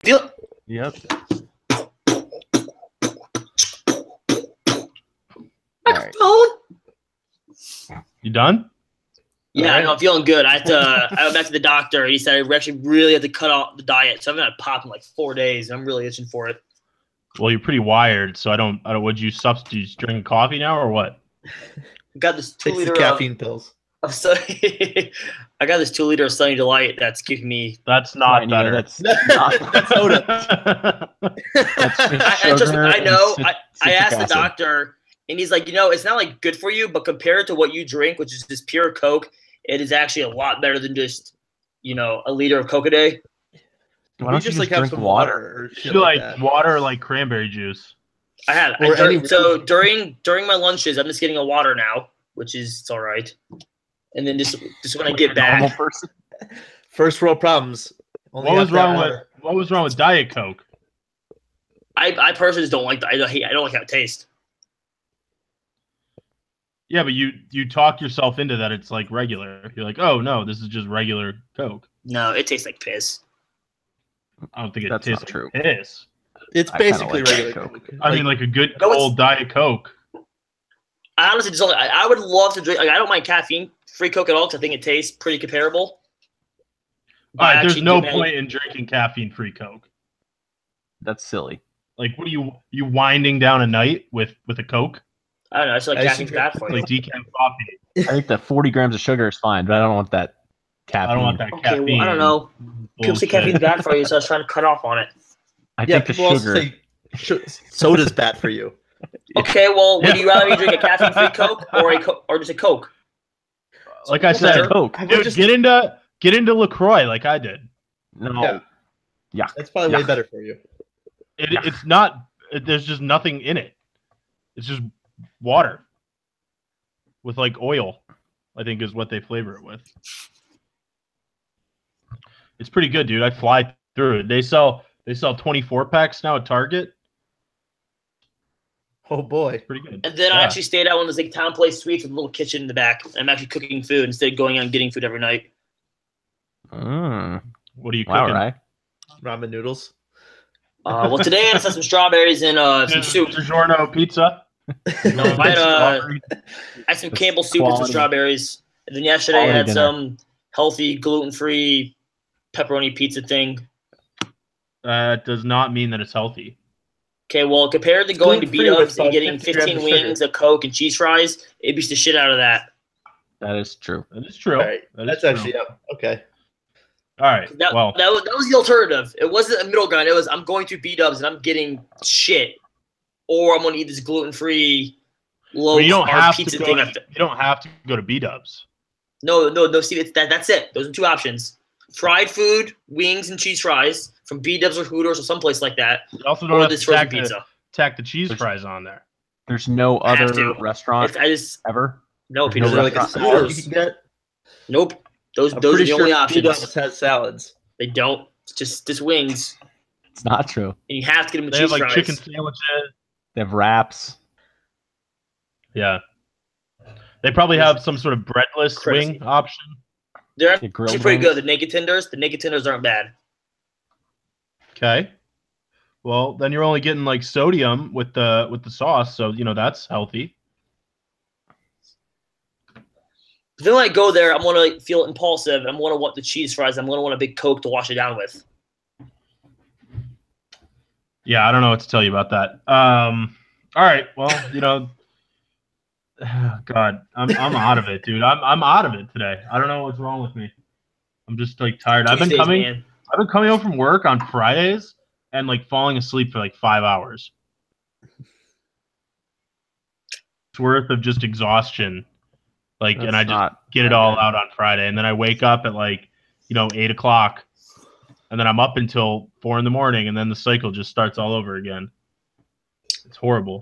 Feel Yep. microphone. You done? Yeah, Right. no, I'm feeling good. I went back to the doctor. He said I actually really had to cut off the diet, so I'm gonna pop in like 4 days. I'm really itching for it. Well, you're pretty wired, so I don't. Would you substitute drinking coffee now or what? Got this 2 Takes the liter caffeine pills. of I got this 2 liter of Sunny Delight that's giving me. That's not Fine, better. That's That's soda. That's just I sugar know. and I citric asked the acid. doctor, and he's like, it's not like good for you, but compared to what you drink, which is just pure Coke, it is actually a lot better than just a liter of Coke a day. Why don't you just have drink some water? or shit You like like that? water or like cranberry juice? I had Or any- during my lunches, I'm just getting a water now, which is it's all right. And then just when I get Normal back, person. First world problems. Only What was have that wrong water. with Diet Coke? I personally just don't like that. I don't like how it tastes. Yeah, but you talk yourself into that it's like regular. You're like, oh no, this is just regular Coke. No, it tastes like piss. I don't think it That's tastes not true. like piss. It's I kinda basically like Diet regular Coke. Coke. I mean, like a good No, it's- cold Diet Coke. I honestly just don't. I would love to drink. Like, I don't mind caffeine-free Coke at all because I think it tastes pretty comparable. But All I right, there's actually no do manage- point in drinking caffeine-free Coke. That's silly. Like, what are you winding down a night with a Coke? I don't know. I feel like I caffeine's should- bad for you. Like decaf coffee. I think that 40 grams of sugar is fine, but I don't want that caffeine. I don't want that Okay, caffeine. well, I don't know. People say bullshit. caffeine's bad for you, so I was trying to cut off on it. I Yeah, think the people also sugar. say soda's bad for you. Okay, well, would you rather me drink a caffeine-free Coke or just a Coke? Like I It's not said, Coke. I would dude, just- get into LaCroix like I did. No. Yeah. That's probably way Yeah. better for you. It's not. There's just nothing in it. It's just water with like oil. I think is what they flavor it with. It's pretty good, dude. I fly through it. They sell 24 packs now at Target. Oh boy. Pretty good. And then I Yeah. actually stayed at one of those like town place suites with a little kitchen in the back. I'm actually cooking food instead of going out and getting food every night. Mm. What are you Wow, cooking? right? Ramen noodles. Well, today I just had some strawberries and some soup. DiGiorno pizza. I had some Campbell soup and some Quality. strawberries. And then yesterday I Quality had dinner. some healthy, gluten-free pepperoni pizza thing. That does not mean that it's healthy. Okay, well, compared to going to Gluten-free B-Dubs with, and getting 50 grams 15 of sugar. wings, a Coke, and cheese fries, it beats the shit out of that. That is true. That is true. All right. That is That's true. actually okay. All right. That, Well, that was the alternative. It wasn't a middle ground. It was I'm going to B-Dubs and I'm getting shit. Or I'm going to eat this gluten-free, well, you don't low-carb have pizza to thing. go. You don't have to go to B-Dubs. No. See, that's it. Those are two options: fried food, wings and cheese fries from B-Dubs or Hooters or someplace like that, You also or don't have this to frozen tack pizza. the cheese fries on there. There's no I have other to. restaurant I just ever. no There's Is peanut there no like a restaurant. salad you can get? Nope. Those I'm are the pretty only sure options. B-Dubs has salads. They don't. It's just wings, It's not true. and you have to get them with They have cheese like fries. chicken sandwiches. They have wraps. Yeah. They probably have some sort of breadless Crazy. wing option. They're Get grilled actually pretty wings. good. The naked tenders aren't bad. Okay. Well, then you're only getting like sodium with the sauce, so that's healthy. Then when I go there, I'm gonna like, feel impulsive. I'm gonna want the cheese fries. I'm gonna want a big Coke to wash it down with. Yeah, I don't know what to tell you about that. All right. Well, God, I'm out of it, dude. I'm out of it today. I don't know what's wrong with me. I'm just like tired. I've been Tuesdays, coming man. home from work on Fridays and like falling asleep for like 5 hours. It's worth of just exhaustion. Like, and I just get it all out on Friday, and then I wake up at like 8 o'clock, and then I'm up until 4 a.m, and then the cycle just starts all over again. It's horrible.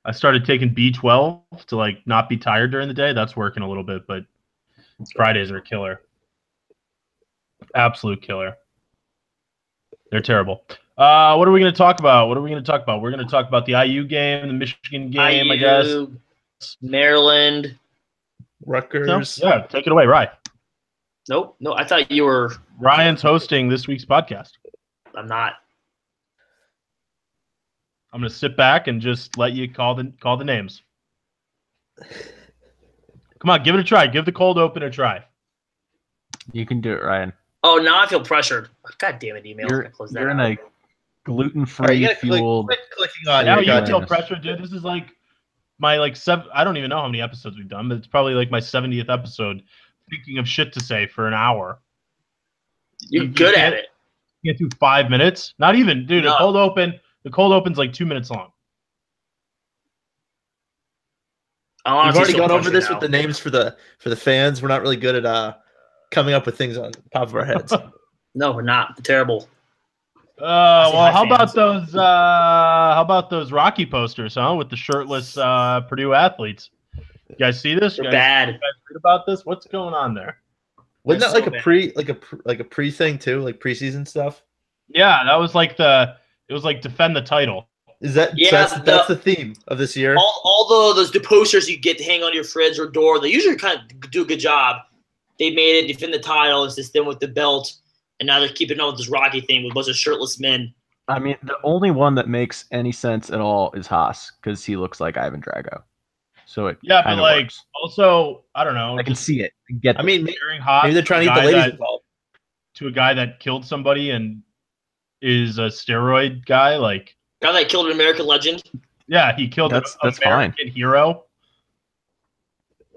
I started taking B12 to like not be tired during the day. That's working a little bit, but Fridays are killer. Absolute killer. They're terrible. What are we going to talk about? We're going to talk about the IU game, the Michigan game, I guess. IU, Maryland. Rutgers. No? Yeah, take it away, Ryan. Nope. No, I thought you were. Ryan's hosting this week's podcast. I'm not. I'm gonna sit back and just let you call the names. Come on, give it a try. Give the cold open a try. You can do it, Ryan. Oh, now I feel pressured. God damn it, email. You're in a gluten-free fueled. Quit clicking on. Now it. you feel pressure, dude. This is like my I don't even know how many episodes we've done, but it's probably like my 70th episode. Thinking of shit to say for an hour. You're good at it. You get through 5 minutes. Not even, dude. No. The cold open's like 2 minutes long. We've already gone over this with the names for the fans. We're not really good at coming up with things on top of our heads. No, we're not. We're terrible. Well, how about those Rocky posters, huh? With the shirtless Purdue athletes. You guys see this? They're bad. You guys read about this? What's going on there? Wasn't that like a pre thing too, like preseason stuff? Yeah, that was like it was like defend the title. Is that that's the theme of this year? All the posters you get to hang on your fridge or door, they usually kind of do a good job. They made it defend the title. It's just them with the belt, and now they're keeping on with this Rocky thing with a bunch of shirtless men. I mean, the only one that makes any sense at all is Haas because he looks like Ivan Drago. So it but like works. Also, I don't know. I can see it. Maybe they're trying to get the ladies involved. To a guy that killed somebody and is a steroid guy, like guy that killed an American legend. Yeah, he killed that's American fine. Hero.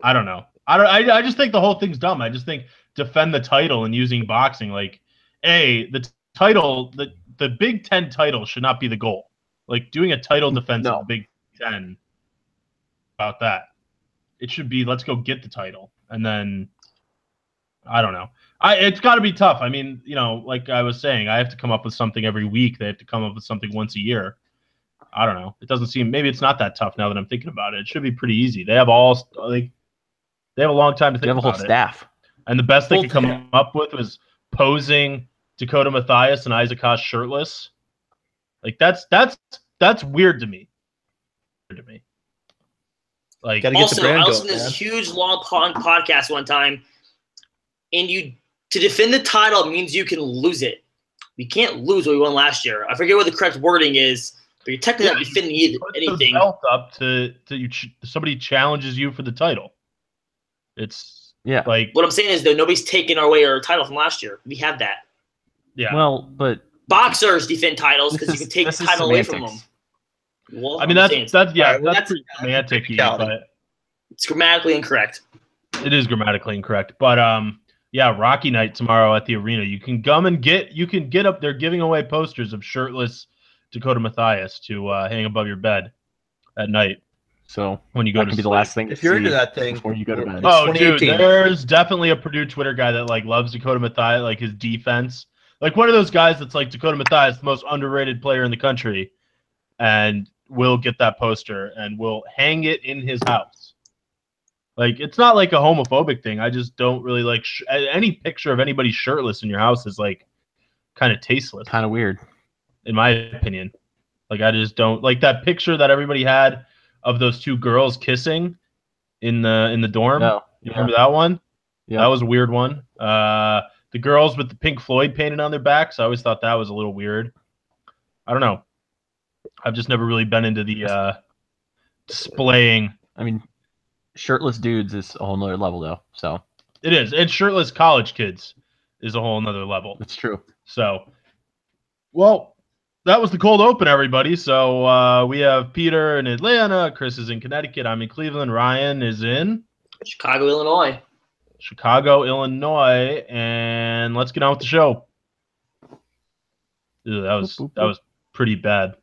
I don't know. I just think the whole thing's dumb. I just think defend the title and using boxing, like, the title, the Big Ten title should not be the goal. Like doing a title defense of the Big Ten. About that, it should be let's go get the title, and then I don't know. It's got to be tough. I mean, like I was saying, I have to come up with something every week. They have to come up with something once a year. I don't know. It doesn't seem. Maybe it's not that tough now that I'm thinking about it. It should be pretty easy. They have they have a long time to think about it. They have a whole staff, and the best they could come up with was posing Dakota Mathias and Isaac Haas shirtless. Like that's weird to me. Like, also, I listened to this huge long podcast one time, and to defend the title means you can lose it. We can't lose what we won last year. I forget what the correct wording is, but you're technically not defending anything. The belt up to somebody challenges you for the title. It's like what I'm saying is though nobody's taken away our title from last year. We have that. Yeah. Well, but boxers defend titles because you can take the title away from them. Well, I mean that's pretty semantic, but it's grammatically incorrect. It is grammatically incorrect, but Rocky Night tomorrow at the arena. You can come and get up there giving away posters of shirtless Dakota Mathias to hang above your bed at night. So when you go to be the last thing if you're into that thing before you go to bed. Oh, dude, there's definitely a Purdue Twitter guy that like loves Dakota Mathias, like his defense, like one of those guys that's like Dakota Mathias, the most underrated player in the country, and will get that poster and will hang it in his house. Like, it's not like a homophobic thing. I just don't really like any picture of anybody shirtless in your house is like kind of tasteless. Kind of weird. In my opinion. Like, I just don't like that picture that everybody had of those two girls kissing in the dorm. No. You remember that one? Yeah. That was a weird one. The girls with the Pink Floyd painted on their backs. I always thought that was a little weird. I don't know. I've just never really been into the displaying. I mean, shirtless dudes is a whole nother level, though. So it is, and shirtless college kids is a whole nother level. It's true. So, well, that was the cold open, everybody. So we have Peter in Atlanta, Chris is in Connecticut, I'm in Cleveland, Ryan is in Chicago, Illinois. And let's get on with the show. Ew, that was pretty bad.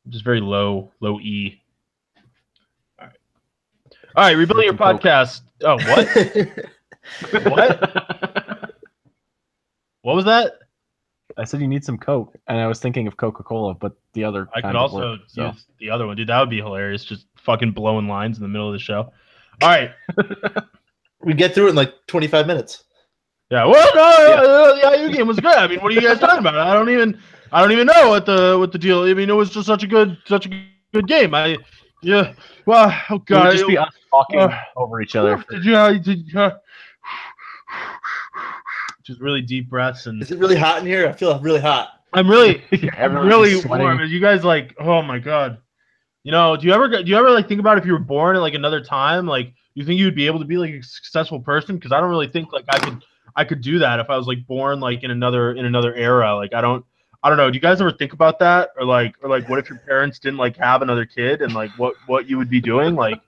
Just very low E. All right, rebuilding your podcast. Oh, what? What? What was that? I said you need some Coke, and I was thinking of Coca-Cola, but the other. I could also use the other one, dude. That would be hilarious. Just fucking blowing lines in the middle of the show. All right, we get through it in like 25 minutes. Yeah. Well, no, the IU game was good. I mean, what are you guys talking about? I don't even know what the deal. I mean, it was just such a good game. Well, oh god, it would just be us talking over each other. just really deep breaths. And is it really hot in here? I feel really hot. I'm really, I'm really warm. You guys like, oh my god. You know, do you ever like think about if you were born at like another time? Like, you think you'd be able to be like a successful person? Because I don't really think like I could do that if I was like born like in another era. Like I don't know. Do you guys ever think about that? Or like what if your parents didn't like have another kid and like what you would be doing? Like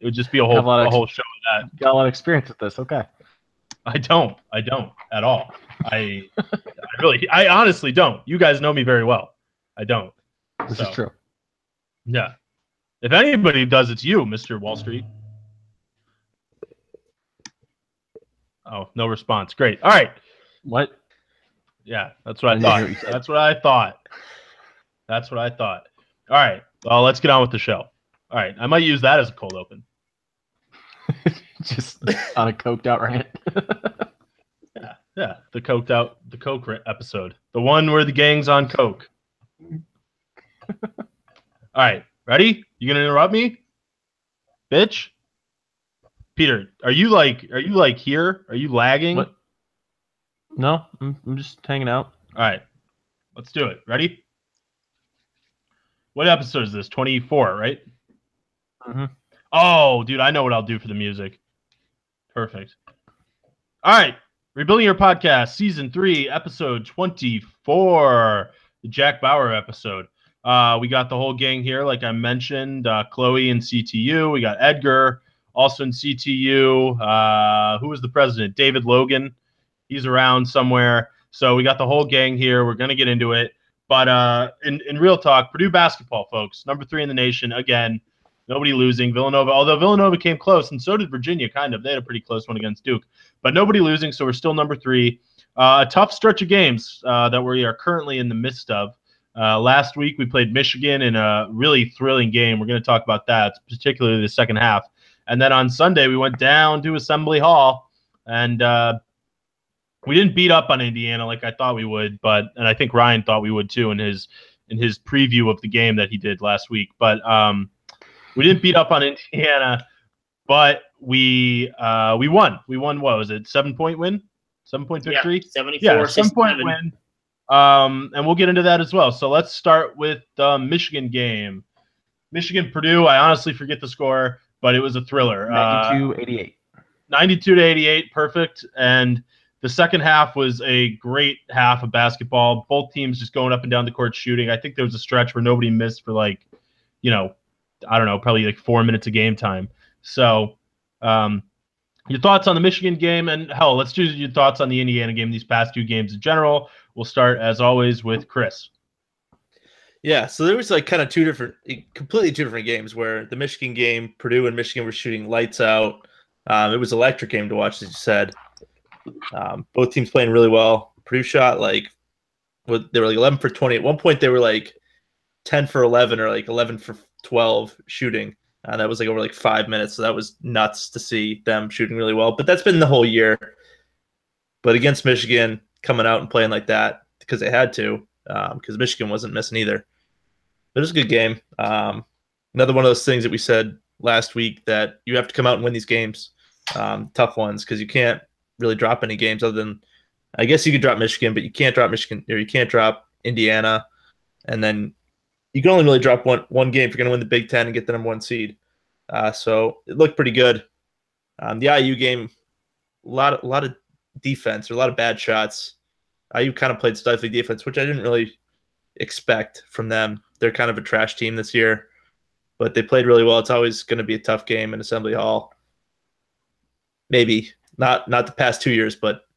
it would just be a whole show of that. Got a lot of experience with this. Okay. I don't at all. I honestly don't. You guys know me very well. I don't. This is true. Yeah. If anybody does, it's you, Mr. Wall Street. Oh, no response. Great. All right. What? Yeah, that's what I thought. That's what I thought. That's what I thought. All right. Well, let's get on with the show. All right. I might use that as a cold open. Just on a coked out rant. Yeah. The Coke episode. The one where the gang's on coke. All right, ready? You gonna interrupt me, bitch? Peter, are you like here? Are you lagging? What? No, I'm just hanging out. All right, let's do it. Ready? What episode is this? 24, right? Mm-hmm. Oh, dude, I know what I'll do for the music. Perfect. All right, Rebuilding Your Podcast, Season 3, Episode 24, the Jack Bauer episode. We got the whole gang here, like I mentioned. Chloe in CTU. We got Edgar also in CTU. Who was the president? David Logan. He's around somewhere. So we got the whole gang here. We're going to get into it. But in real talk, Purdue basketball, folks. Number 3 in the nation. Again, nobody losing. Villanova, although Villanova came close, and so did Virginia, kind of. They had a pretty close one against Duke. But nobody losing, so we're still number 3. A tough stretch of games that we are currently in the midst of. Last week, we played Michigan in a really thrilling game. We're going to talk about that, particularly the second half. And then on Sunday, we went down to Assembly Hall, and we didn't beat up on Indiana like I thought we would, and I think Ryan thought we would too in his preview of the game that he did last week. But we didn't beat up on Indiana, but we won. We won. What was it? 7-point win? 7-point victory? 74. 7-point win. And we'll get into that as well. So let's start with the Michigan game. Michigan-Purdue, I honestly forget the score, but it was a thriller. 92-88. 92-88, perfect. And the second half was a great half of basketball. Both teams just going up and down the court shooting. I think there was a stretch where nobody missed for I don't know, probably like 4 minutes of game time. So your thoughts on the Michigan game, and hell, let's do your thoughts on the Indiana game, these past 2 games in general. We'll start, as always, with Chris. Yeah, so there was like kind of completely two different games where the Michigan game, Purdue and Michigan were shooting lights out. It was an electric game to watch, as you said. Both teams playing really well. Purdue shot they were like 11 for 20. At one point, they were like 10 for 11 or like 11 for 12 shooting. That was like over like 5 minutes. So that was nuts to see them shooting really well. But that's been the whole year. But against Michigan, coming out and playing like that because they had to, because Michigan wasn't missing either. But it was a good game. Another one of those things that we said last week that you have to come out and win these games, tough ones, because you can't really drop any games other than, I guess you could drop Michigan, but you can't drop Michigan, or you can't drop Indiana, and then you can only really drop one game if you're going to win the Big Ten and get the number 1 seed. So it looked pretty good. The IU game, a lot of defense, or a lot of bad shots. IU kind of played stifling defense, which I didn't really expect from them. They're kind of a trash team this year, but they played really well. It's always going to be a tough game in Assembly Hall. Maybe not the past 2 years, but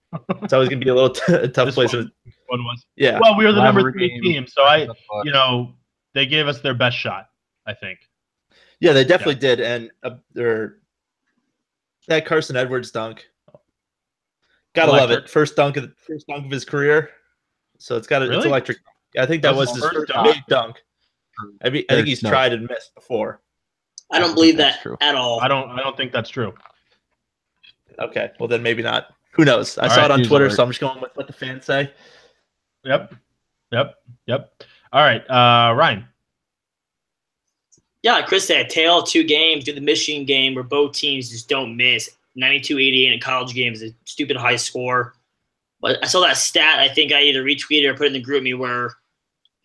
it's always going to be a little tough place. One was. Yeah. Well, we were the number 3 team, so they gave us their best shot, I think. Yeah, they definitely did, and that Carson Edwards dunk. Gotta love it. First dunk of his career. So it's it's electric. I think that was his first big dunk. I think he's tried and missed before. I don't believe that at all. I don't think that's true. Okay, well then maybe not. Who knows? I saw it on Twitter, so I'm just going with what the fans say. Yep. All right, Ryan. Yeah, Chris said, tale of 2 games. Do the Michigan game where both teams just don't miss. 92-88 in a college game is a stupid high score. But I saw that stat. I think I either retweeted or put it in the group me where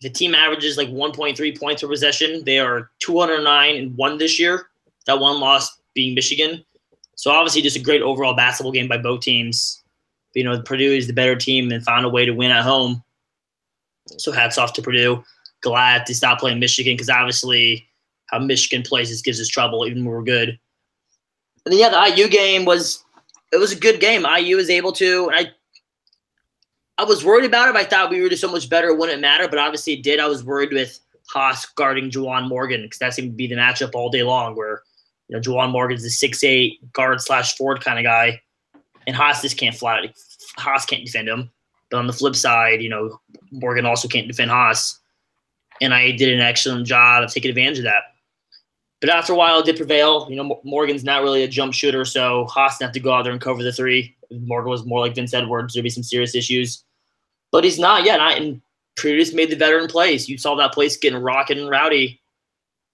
the team averages like 1.3 points per possession. They are 209-1 this year. That one loss being Michigan. So obviously just a great overall basketball game by both teams. But, you know, Purdue is the better team and found a way to win at home. So hats off to Purdue. Glad to stop playing Michigan because obviously how Michigan plays just gives us trouble even when we're good. And then, yeah, the IU game was a good game. IU was able to, and I was worried about it. But I thought we were just so much better. It wouldn't matter, but obviously it did. I was worried with Haas guarding Juwan Morgan because that seemed to be the matchup all day long where, you know, Juwan Morgan's the 6'8" guard/forward kind of guy, and Haas just can't Haas can't defend him. But on the flip side, you know, Morgan also can't defend Haas. And I did an excellent job of taking advantage of that. But after a while, it did prevail. You know, Morgan's not really a jump shooter, so Haas didn't have to go out there and cover the three. Morgan was more like Vince Edwards. There'd be some serious issues. But he's not yet. And Purdue just made the veteran plays. You saw that place getting rocking and rowdy.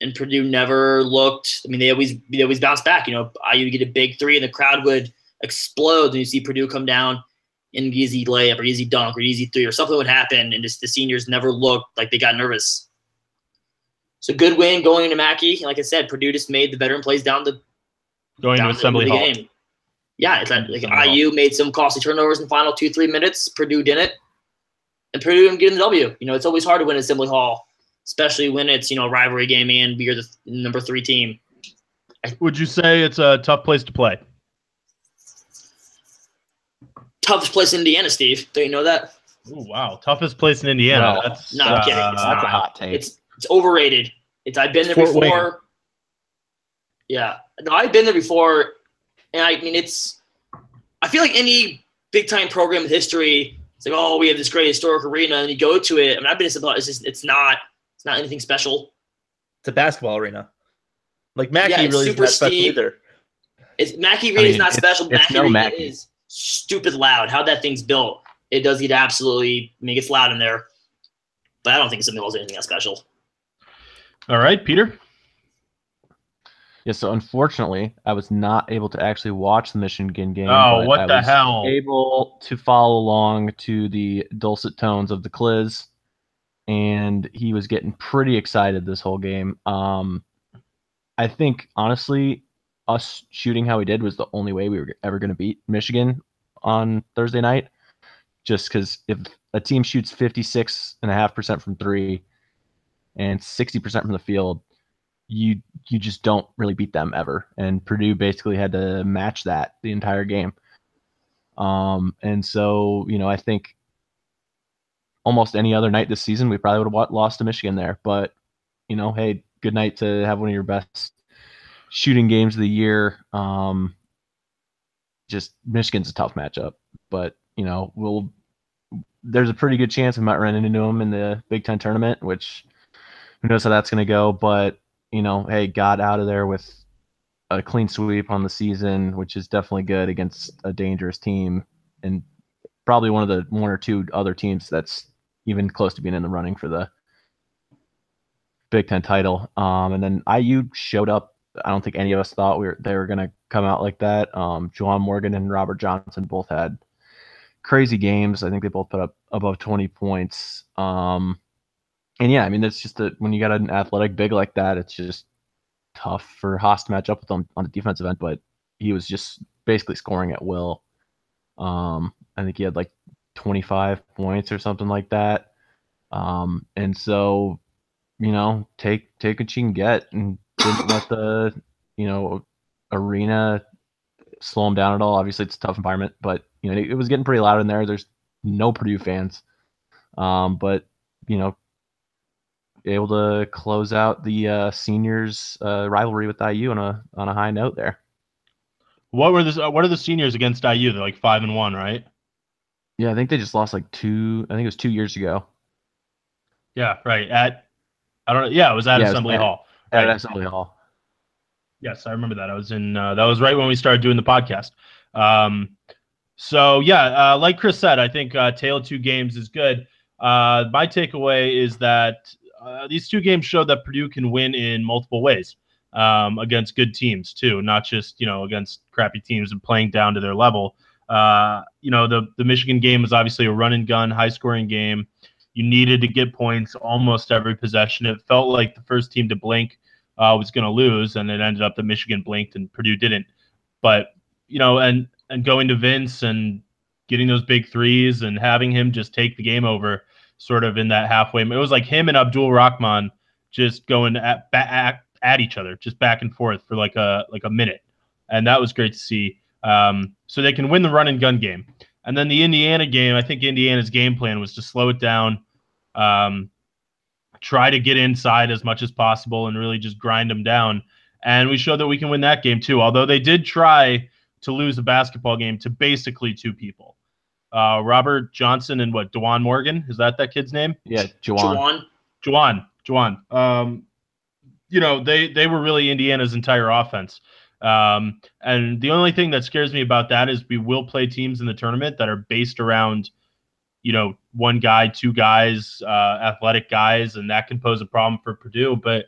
And Purdue never looked – I mean, they always bounce back. You know, IU get a big three, and the crowd would explode. And you see Purdue come down in an easy layup or easy dunk or easy three or something would happen, and just the seniors never looked like they got nervous. So good win going into Mackey. Like I said, Purdue just made the veteran plays down to Assembly Hall. Game. Yeah, it's like IU made some costly turnovers in the final 2-3 minutes. Purdue didn't. And Purdue didn't get in the W. You know, it's always hard to win at Assembly Hall, especially when it's, you know, a rivalry game and you're the number 3 team. Would you say it's a tough place to play? Toughest place in Indiana, Steve. Don't you know that? Oh, wow. Toughest place in Indiana. No, that's I'm kidding. That's a hot take. It's overrated. I've been there Fort before. Wayne. Yeah. No, I've been there before. And I mean, I feel like any big time program in history, it's like, oh, we have this great historic arena, and you go to it. I mean, I've been to it's not anything special. It's a basketball arena. Like Mackey Yeah, it's really super isn't that special steep. either. Mackey Arena is not special. It's Mackey Arena Mackey. is stupid loud. How that thing's built, it does get absolutely. I mean, it gets loud in there, but I don't think Seminole is anything that special. All right, Peter. Yeah, so unfortunately, I was not able to actually watch the Michigan game. Oh, but what I the was hell? Able to follow along to the dulcet tones of the Cliz, and he was getting pretty excited this whole game. I think, honestly, us shooting how we did was the only way we were ever going to beat Michigan on Thursday night, just because if a team shoots 56.5% from three and 60% from the field, you just don't really beat them ever. And Purdue basically had to match that the entire game. And so, you know, I think almost any other night this season, we probably would have lost to Michigan there. But, you know, hey, good night to have one of your best shooting games of the year. Just Michigan's a tough matchup, but, you know, there's a pretty good chance we might run into them in the Big Ten tournament, which who knows how that's going to go. But, you know, hey, got out of there with a clean sweep on the season, which is definitely good against a dangerous team and probably one or two other teams that's even close to being in the running for the Big Ten title. And then IU showed up. I don't think any of us thought they were going to come out like that. Juwan Morgan and Robert Johnson both had crazy games. I think they both put up above 20 points. And yeah, I mean, it's just when you got an athletic big like that, it's just tough for Haas to match up with him on the defensive end, but he was just basically scoring at will. I think he had like 25 points or something like that. And so, you know, take what you can get and didn't let the, you know, arena slow him down at all. Obviously, it's a tough environment, but, you know, it was getting pretty loud in there. There's no Purdue fans. But, you know, able to close out the seniors rivalry with IU on a high note there. What are the seniors against IU? They're like 5-1, right? Yeah, I think they just lost like 2 years ago. Yeah, right. It was at Assembly Hall. At Assembly Hall. Yes, I remember that. I was in that was right when we started doing the podcast. So yeah, like Chris said, I think tale of two games is good. My takeaway is that these two games show that Purdue can win in multiple ways. against good teams too, not just against crappy teams and playing down to their level. The Michigan game was obviously a run and gun, high scoring game. You needed to get points almost every possession. It felt like the first team to blink was going to lose, and it ended up that Michigan blinked and Purdue didn't. But and going to Vince and getting those big threes and having him just take the game over, sort of in that halfway. It was like him and Abdul Rahman just going at each other, just back and forth for like a minute, and that was great to see. So they can win the run and gun game. And then the Indiana game, I think Indiana's game plan was to slow it down, try to get inside as much as possible, and really just grind them down. And we showed that we can win that game too, although they did try to lose the basketball game to basically two people. Robert Johnson and DeJuan Morgan. Is that kid's name? Yeah, Juwan. They were really Indiana's entire offense. And the only thing that scares me about that is we will play teams in the tournament that are based around, one guy, two guys, athletic guys, and that can pose a problem for Purdue. But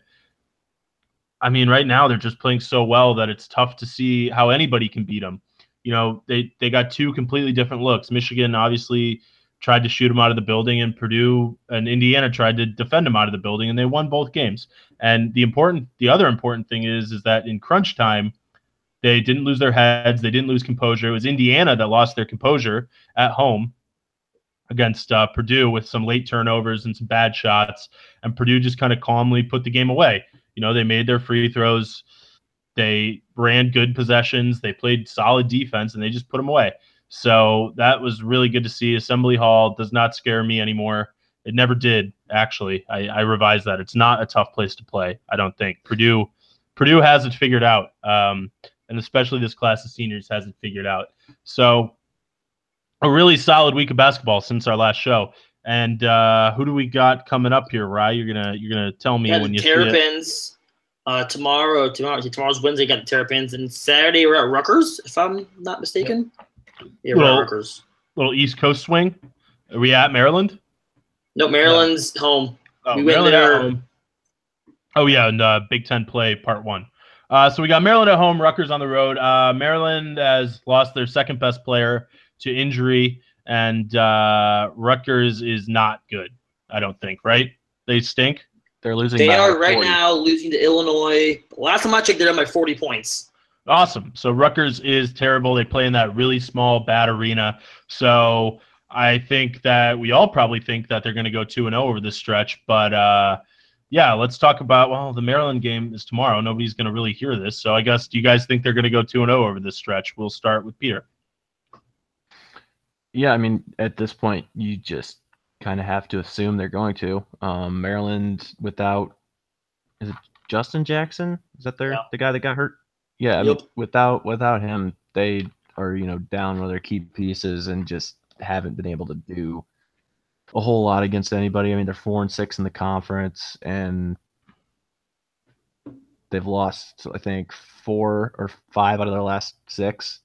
I mean, right now they're just playing so well that it's tough to see how anybody can beat them. They got two completely different looks. Michigan obviously tried to shoot them out of the building, and Purdue and Indiana tried to defend them out of the building, and they won both games. And the other important thing is that in crunch time, they didn't lose their heads. They didn't lose composure. It was Indiana that lost their composure at home against Purdue with some late turnovers and some bad shots, and Purdue just kind of calmly put the game away. They made their free throws. They ran good possessions. They played solid defense, and they just put them away. So that was really good to see. Assembly Hall does not scare me anymore. It never did, actually. I revised that. It's not a tough place to play, I don't think. Purdue has it figured out, and especially this class of seniors has it figured out. So a really solid week of basketball since our last show. And who do we got coming up here, Rye? You're gonna tell me when you see it. Terrapins. Tomorrow's Wednesday. Got the Terrapins, and Saturday we're at Rutgers, if I'm not mistaken. Yeah, we're at Rutgers. Little East Coast swing. Are we at Maryland? No, Maryland's home. Oh, we Maryland went there. at home. Oh yeah, and Big Ten play part 1. So we got Maryland at home, Rutgers on the road. Maryland has lost their second best player to injury, and Rutgers is not good, I don't think, right? They stink. They're losing. They are 40. right now losing to Illinois. Last time I checked, they're down by 40 points. Awesome. So Rutgers is terrible. They play in that really small, bad arena. So I think that we all probably think that they're going to go 2-0 over this stretch. But, yeah, let's talk about, the Maryland game is tomorrow. Nobody's going to really hear this. So I guess, do you guys think they're going to go 2-0 over this stretch? We'll start with Peter. Yeah, I mean, at this point, you just kind of have to assume they're going to. Maryland without, is it Justin Jackson? Is that the guy that got hurt? Yeah, I mean, without him, they are down one of their key pieces and just haven't been able to do a whole lot against anybody. I mean, they're 4-6 in the conference, and they've lost, I think, 4 or 5 out of their last 6.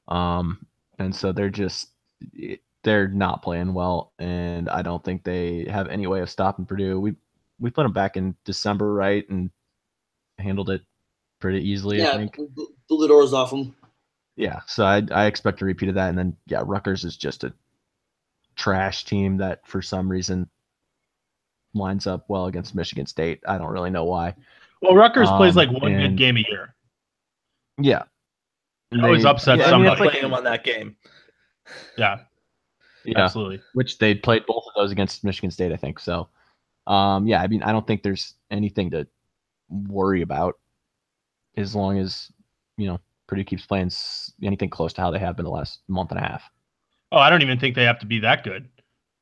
And so they're not playing well, and I don't think they have any way of stopping Purdue. We put them back in December, right, and handled it pretty easily. I think blew the doors off them. Yeah, so I expect a repeat of that, and then Rutgers is just a trash team that for some reason lines up well against Michigan State. I don't really know why. Well, Rutgers plays like one good game a year. Yeah, it always upsets somebody. Playing them on that game. Yeah, absolutely. Which they played both of those against Michigan State, I think. So, I mean, I don't think there's anything to worry about as long as Purdue keeps playing anything close to how they have been the last month and a half. Oh, I don't even think they have to be that good.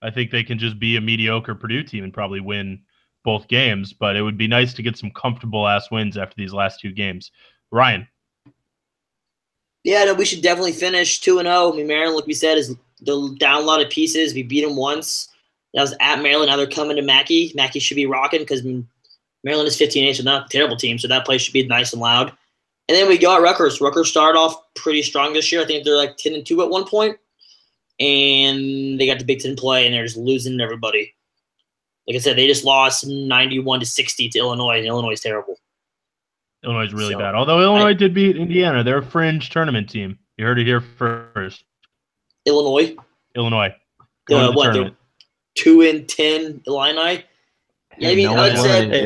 I think they can just be a mediocre Purdue team and probably win both games, but it would be nice to get some comfortable-ass wins after these last 2 games. Ryan? Yeah, no, we should definitely finish 2-0. I mean, Maryland, like we said, is down a lot of pieces. We beat them once. That was at Maryland. Now they're coming to Mackey. Mackey should be rocking because Maryland is 15-8, so not a terrible team, so that place should be nice and loud. And then we got Rutgers. Rutgers started off pretty strong this year. I think they're like 10-2 at one point. And they got the Big Ten play, and they're just losing everybody. Like I said, they just lost 91-60 to Illinois, and Illinois is terrible. Illinois is really bad. Although Illinois did beat Indiana. They're a fringe tournament team. You heard it here first. Illinois. What? They're 2-10 Illini. Yeah, I mean, I'd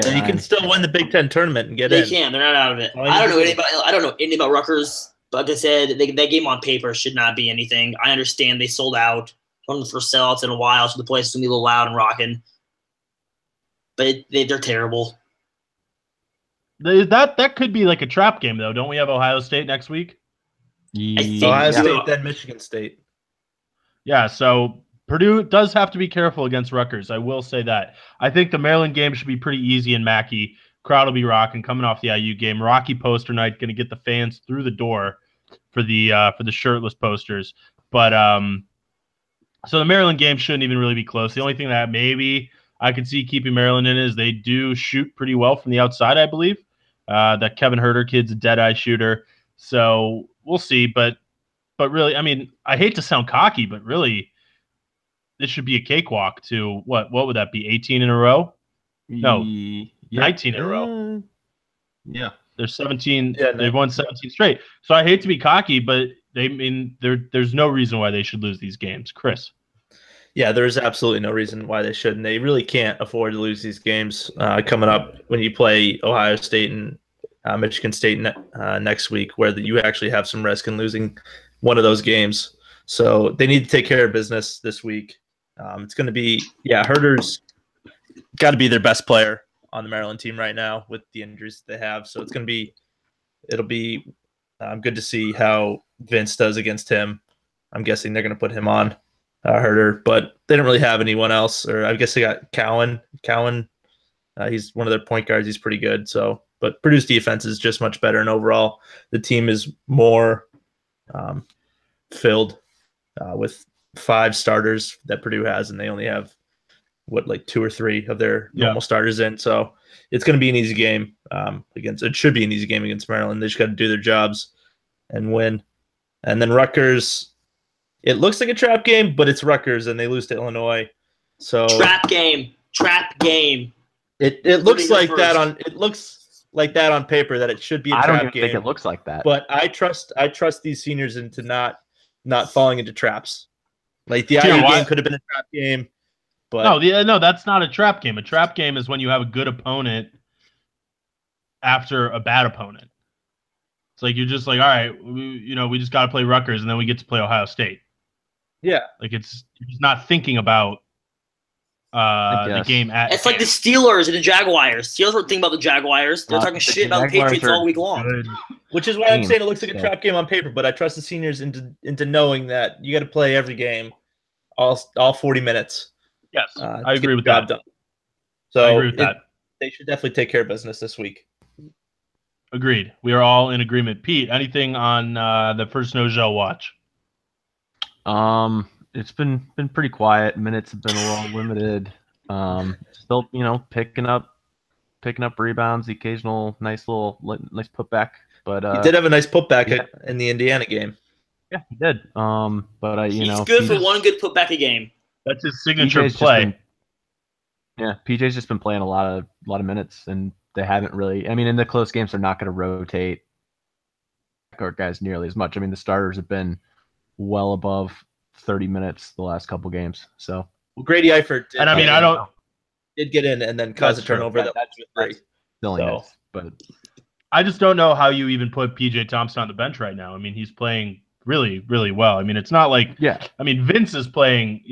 say you can still win the Big Ten tournament and get in. They can. They're not out of it. I don't know anything about Rutgers. But like I said, that game on paper should not be anything. I understand they sold out. One of the first sellouts in a while, so the place is going to be a little loud and rocking. But they're terrible. That could be like a trap game, though. Don't we have Ohio State next week? Ohio State, then Michigan State. Yeah, so Purdue does have to be careful against Rutgers. I will say that. I think the Maryland game should be pretty easy in Mackey. Crowd will be rocking coming off the IU game. Rocky poster night, going to get the fans through the door for the shirtless posters. But so the Maryland game shouldn't even really be close. The only thing that maybe I could see keeping Maryland in is they do shoot pretty well from the outside, I believe. That Kevin Herter kid's a dead-eye shooter. So we'll see. But really, I mean, I hate to sound cocky, but really, this should be a cakewalk to what would that be? 18 in a row? No, 19 in a row. Yeah, there's 17. Yeah, they've won 17 straight. So I hate to be cocky, but there's no reason why they should lose these games, Chris. Yeah, there's absolutely no reason why they shouldn't. They really can't afford to lose these games coming up when you play Ohio State and Michigan State next week, where you actually have some risk in losing one of those games. So they need to take care of business this week. It's going to be, Herter's got to be their best player on the Maryland team right now with the injuries that they have. So it'll be good to see how Vince does against him. I'm guessing they're going to put him on Herter, but they don't really have anyone else. Or I guess they got Cowan. He's one of their point guards. He's pretty good. So, but Purdue's defense is just much better, and overall the team is more filled with 5 starters that Purdue has, and they only have like 2 or 3 of their normal starters in. So it's going to be an easy game it should be an easy game against Maryland. They just got to do their jobs and win. And then Rutgers, it looks like a trap game, but it's Rutgers and they lose to Illinois. So trap game. It looks like that on paper that it should be a trap game. I don't even think it looks like that. But I trust these seniors into not falling into traps. Like the IU game could have been a trap game. But no, that's not a trap game. A trap game is when you have a good opponent after a bad opponent. It's like you're just like, all right, we just got to play Rutgers, and then we get to play Ohio State. Yeah, like you're just not thinking about the game. It's like the Steelers and the Jaguars. Steelers weren't thinking about the Jaguars. They're talking shit about the Patriots all week long. Which is why I'm saying it looks like a trap game on paper. But I trust the seniors into knowing that you got to play every game, all 40 minutes. Yes, I agree with that. Done. So I agree with that. They should definitely take care of business this week. Agreed. We are all in agreement. Pete, anything on the first no-gel watch? It's been pretty quiet. Minutes have been a little limited. Still, picking up rebounds, the occasional nice putback. But he did have a nice putback in the Indiana game. Yeah, he did. But he's good for one good putback a game. That's his signature play. PJ's just been playing a lot of minutes, and they haven't really. I mean, in the close games, they're not going to rotate guys nearly as much. I mean, the starters have been well above 30 minutes the last couple games. So Grady Eifert did get in and then cause a turnover. That's great. But I just don't know how you even put PJ Thompson on the bench right now. I mean, he's playing really, really well. I mean, it's not like I mean, Vince is playing.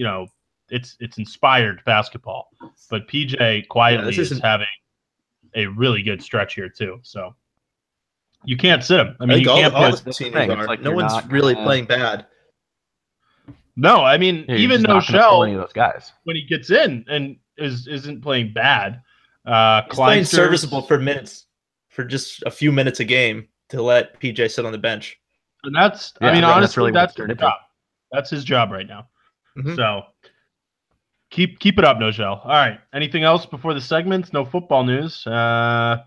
It's inspired basketball, but PJ quietly is having a really good stretch here too. So you can't sit him. I mean, you can't put. No one's really playing bad. No, I mean, even Noshel, those guys when he gets in and isn't playing bad. He's playing serviceable for minutes, for just a few minutes a game to let PJ sit on the bench. And that's, honestly, that's his job. That's his job right now. Mm-hmm. So keep it up, Noshel. All right. Anything else before the segments? No football news. No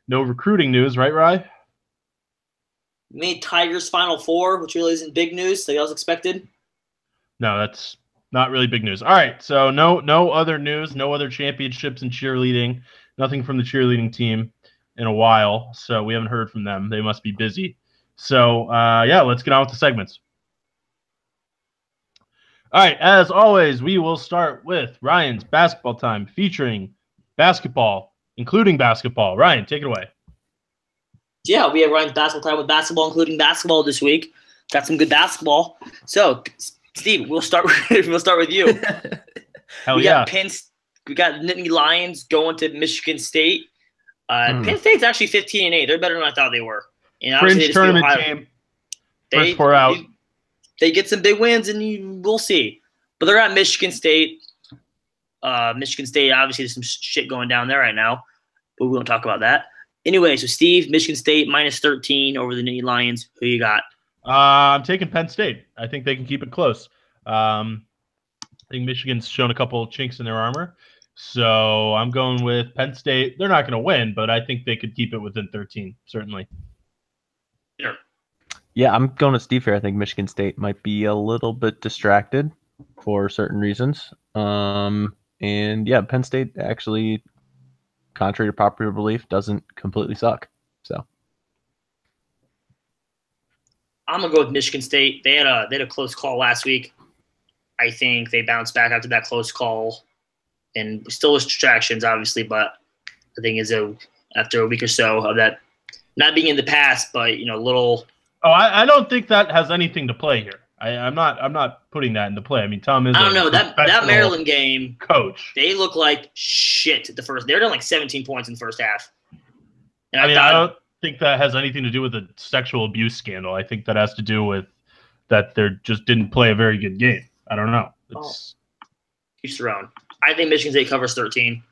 recruiting news, right, Rye? Made Tigers Final Four, which really isn't big news like I was expected. No, that's not really big news. All right, so no other news, no other championships in cheerleading, nothing from the cheerleading team. in a while, so we haven't heard from them. They must be busy. So, yeah, let's get on with the segments. All right, as always, we will start with Ryan's Basketball Time featuring basketball, including basketball. Ryan, take it away. Yeah, we have Ryan's Basketball Time with basketball, including basketball this week. Got some good basketball. So, Steve, we'll start with you. Hell we yeah. We got Nittany Lions going to Michigan State. Penn State's actually 15-8. They're better than I thought they were. Fringe tournament team. First four out. They get some big wins, and we'll see. But they're at Michigan State. Michigan State, obviously, there's some shit going down there right now, but we won't talk about that. Anyway, so Steve, Michigan State minus 13 over the Nittany Lions. Who you got? I'm taking Penn State. I think they can keep it close. I think Michigan's shown a couple chinks in their armor. So I'm going with Penn State. They're not going to win, but I think they could keep it within 13, certainly. Sure. Yeah, I'm going to Steve here. I think Michigan State might be a little bit distracted for certain reasons. And yeah, Penn State actually, contrary to popular belief, doesn't completely suck. So I'm gonna go with Michigan State. They had a close call last week. I think they bounced back after that close call, and still with distractions, obviously. But I think after a week or so of that not being in the past, but little. Oh, I don't think that has anything to play here. I'm not putting that into play. I mean, Tom is. I don't know that Maryland game. Coach, they look like shit at the first. They're down like 17 points in the first half. And I don't think that has anything to do with the sexual abuse scandal. I think that has to do with that they just didn't play a very good game. I don't know. It's each their own. I think Michigan State covers 13.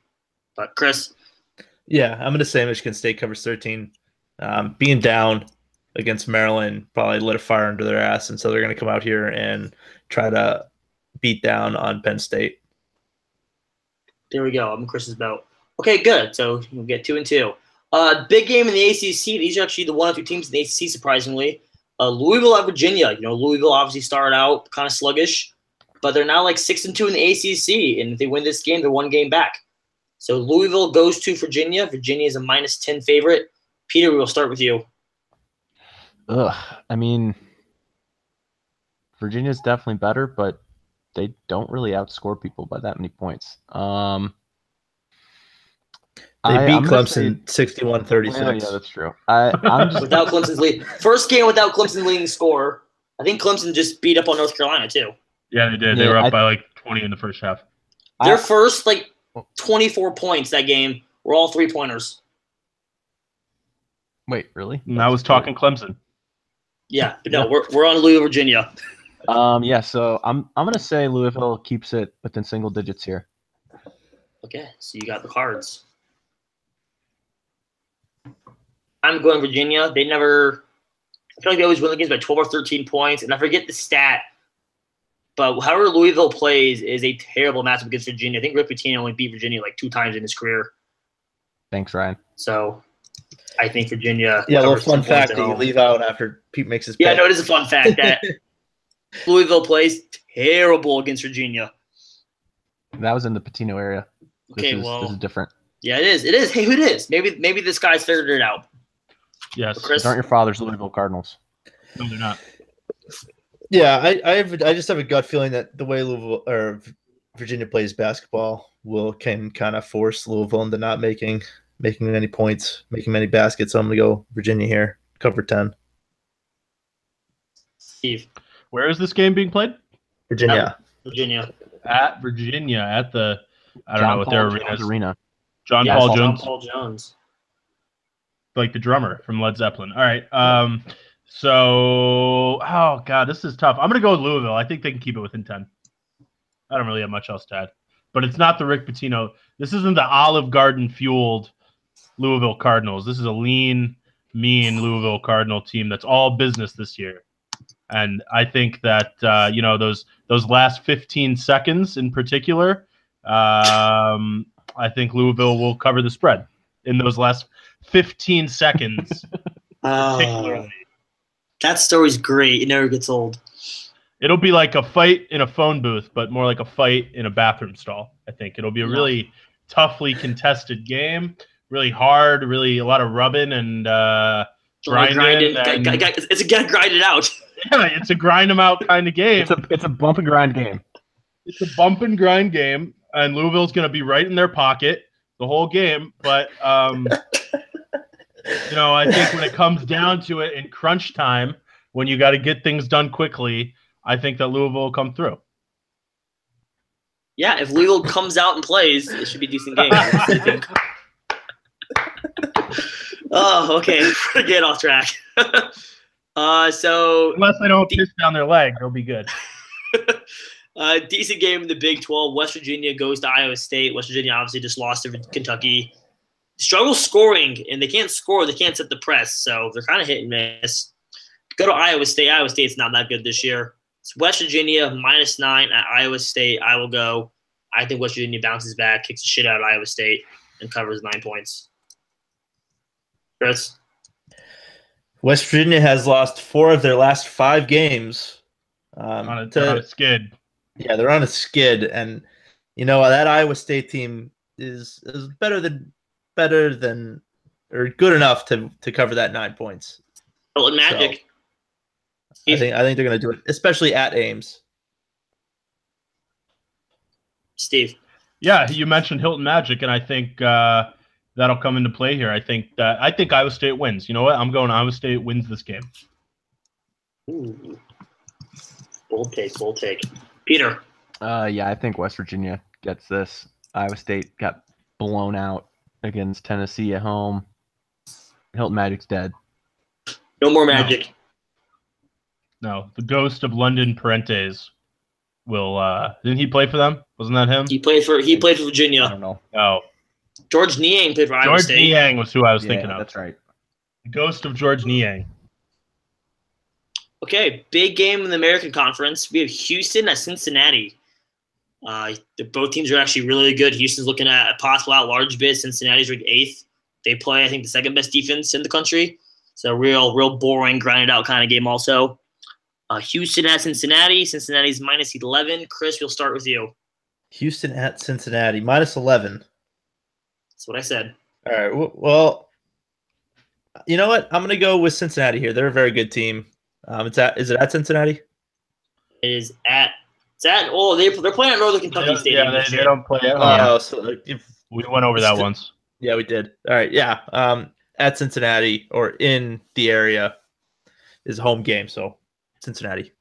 But Chris? Yeah, I'm going to say Michigan State covers 13. Being down against Maryland probably lit a fire under their ass, and so they're going to come out here and try to beat down on Penn State. There we go. I'm Chris's boat. Okay, good. So we'll get 2 and 2. Big game in the ACC. These are actually the 1 or 2 teams in the ACC, surprisingly. Louisville at Virginia. Louisville obviously started out kind of sluggish, but they're now like 6 and 2 in the ACC, and if they win this game, they're 1 game back. So Louisville goes to Virginia. Virginia is a minus 10 favorite. Peter, we'll start with you. I mean, Virginia's definitely better, but they don't really outscore people by that many points. They beat Clemson 61-36. Yeah, that's true. I'm just without Clemson's lead. First game without Clemson leading score. I think Clemson just beat up on North Carolina, too. Yeah, they did. They were up by like 20 in the first half. Their first 24 points that game were all 3-pointers. Wait, really? And I was talking Clemson. Yeah, but no, we're on Louisville, Virginia. Yeah, so I'm gonna say Louisville keeps it within single digits here. Okay, so you got the cards. I'm going Virginia. I feel like they always win the games by 12 or 13 points, and I forget the stat. But however Louisville plays is a terrible matchup against Virginia. I think Rick Pitino only beat Virginia like 2 times in his career. Thanks, Ryan. So I think Virginia. Yeah, a little fun fact that you leave out after Pete makes his pick. Yeah, no, it is a fun fact that Louisville plays terrible against Virginia. That was in the Pitino area. This is different. Yeah, it is. It is. Hey, who it is? Maybe this guy's figured it out. Yes. Chris? These aren't your father's Louisville Cardinals. No, they're not. Yeah, I just have a gut feeling that the way Louisville or Virginia plays basketball can kind of force Louisville into not making many points, making many baskets. So I'm gonna go Virginia here, cover 10. Steve, where is this game being played? Virginia. At Virginia at the I don't know what their arena is. John Paul Jones. Like the drummer from Led Zeppelin. All right. So, oh God, this is tough. I'm gonna go with Louisville. I think they can keep it within 10. I don't really have much else to add. But it's not the Rick Pitino. This isn't the Olive Garden fueled Louisville Cardinals. This is a lean, mean Louisville Cardinal team that's all business this year. And I think that those last 15 seconds in particular, I think Louisville will cover the spread in those last 15 seconds. That story's great. It never gets old. It'll be like a fight in a phone booth, but more like a fight in a bathroom stall. I think it'll be a really toughly contested game. really hard, really a lot of rubbing and grinding. It's a get grinded out. Yeah, it's a grind them out kind of game. It's a bump and grind game. It's a bump and grind game, and Louisville's going to be right in their pocket the whole game. But you know, I think when it comes down to it in crunch time, when you got to get things done quickly, I think that Louisville will come through. Yeah, if Louisville comes out and plays, it should be a decent game. I think. Oh, okay. We're getting off track. So unless they don't piss down their leg, they'll be good. Decent game in the Big 12. West Virginia goes to Iowa State. West Virginia obviously just lost to Kentucky. Struggle scoring, and they can't score. They can't set the press, so they're kind of hit and miss. Go to Iowa State. Iowa State's not that good this year. It's West Virginia -9 at Iowa State. I will go. I think West Virginia bounces back, kicks the shit out of Iowa State, and covers 9 points. Chris? West Virginia has lost 4 of their last 5 games. On a skid. Yeah, they're on a skid, and you know that Iowa State team is better than or good enough to cover that 9 points. Hilton Magic. So, I think they're going to do it, especially at Ames. Steve. Yeah, you mentioned Hilton Magic, and I think that'll come into play here. I think Iowa State wins. You know what? I'm going Iowa State wins this game. Ooh. Bold take. Peter. Yeah, I think West Virginia gets this. Iowa State got blown out against Tennessee at home. Hilton Magic's dead. No more Magic. No, the ghost of London Parentes will. Didn't he play for them? Wasn't that him? He played for Virginia. I don't know. Oh, George Niang played for Iowa State. George Niang was who I was thinking of. That's right. The ghost of George Niang. Okay, big game in the American Conference. We have Houston at Cincinnati. Both teams are actually really good. Houston's looking at a possible at-large bid. Cincinnati's ranked 8th. They play, I think, the second best defense in the country. So real boring, grinded out kind of game also. Houston at Cincinnati. Cincinnati's -11. Chris, we'll start with you. Houston at Cincinnati, -11. That's what I said. All right. Well, you know what? I'm going to go with Cincinnati here. They're a very good team. Is it at Cincinnati? It is at. It's at. Oh, they're playing at Northern Kentucky Stadium. Yeah, they don't play at home. Oh, so We went over that once. Yeah, we did. All right. Yeah. At Cincinnati or in the area is a home game. So Cincinnati.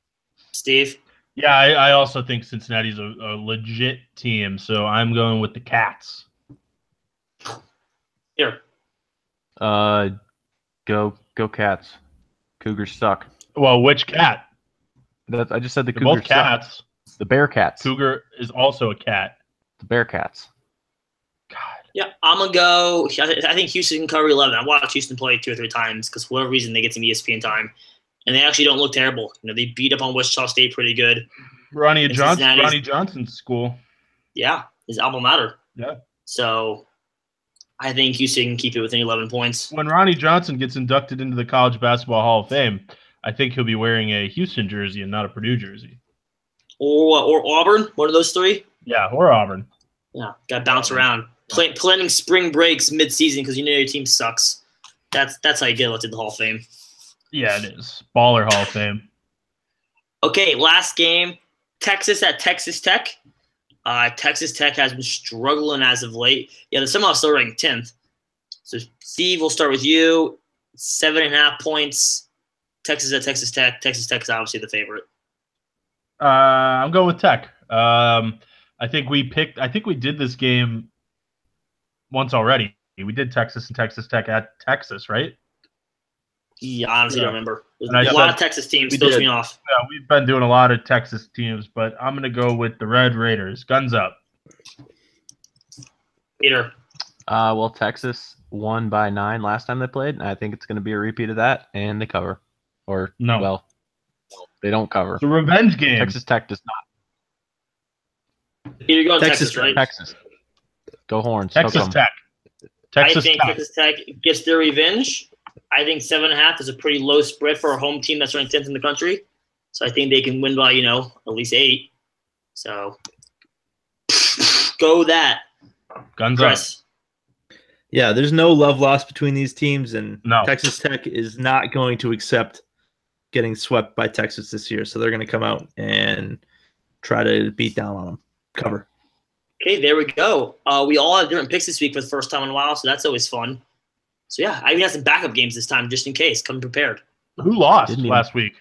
Steve? Yeah, I also think Cincinnati's a legit team. So I'm going with the Cats. Here. Go Cats. Cougars suck. Well, which cat? I just said the They're Cougars both cats. suck. The Bearcats. Cougar is also a cat. The Bearcats. God. Yeah, I'm going to go. I think Houston can cover 11. I watched Houston play 2 or 3 times because for whatever reason they get some ESPN time. And they actually don't look terrible. You know, they beat up on Wichita State pretty good. Ronnie Johnson's school. Yeah, his alma mater. Yeah. So I think Houston can keep it within 11 points. When Ronnie Johnson gets inducted into the College Basketball Hall of Fame, I think he'll be wearing a Houston jersey and not a Purdue jersey. Or Auburn, one of those 3. Yeah, or Auburn. Yeah, got to bounce around. Planning spring breaks mid-season because you know your team sucks. That's how you get elected to the Hall of Fame. Yeah, it is. Baller Hall of Fame. Okay, last game. Texas at Texas Tech. Texas Tech has been struggling as of late. Yeah, they're somehow still ranked 10th. So, Steve, we'll start with you. 7.5 points. Texas at Texas Tech. Texas Tech is obviously the favorite. I'm going with Tech. I think we did this game once already. We did Texas and Texas Tech at Texas, right? Yeah, I honestly don't remember. There's And a lot of Texas teams throws me off. Yeah, we've been doing a lot of Texas teams, but I'm going to go with the Red Raiders. Guns up. Peter. Well, Texas won by 9 last time they played, and I think it's going to be a repeat of that, and they cover. Or, No. well, they don't cover. It's a revenge game. Texas Tech does not. Peter, you're going Texas, Texas, right? Texas. Go Horns. Texas Hook 'em. Tech. I think Texas Tech gets their revenge. I think 7.5 is a pretty low spread for a home team that's ranked 10th in the country. So I think they can win by, at least 8. So go that. Guns Chris. Yeah, there's no love lost between these teams, and No. Texas Tech is not going to accept getting swept by Texas this year. So they're going to come out and try to beat down on them. Cover. Okay, there we go. We all have different picks this week for the first time in a while, so that's always fun. So yeah, I even have some backup games this time just in case. Come prepared. Who lost last week?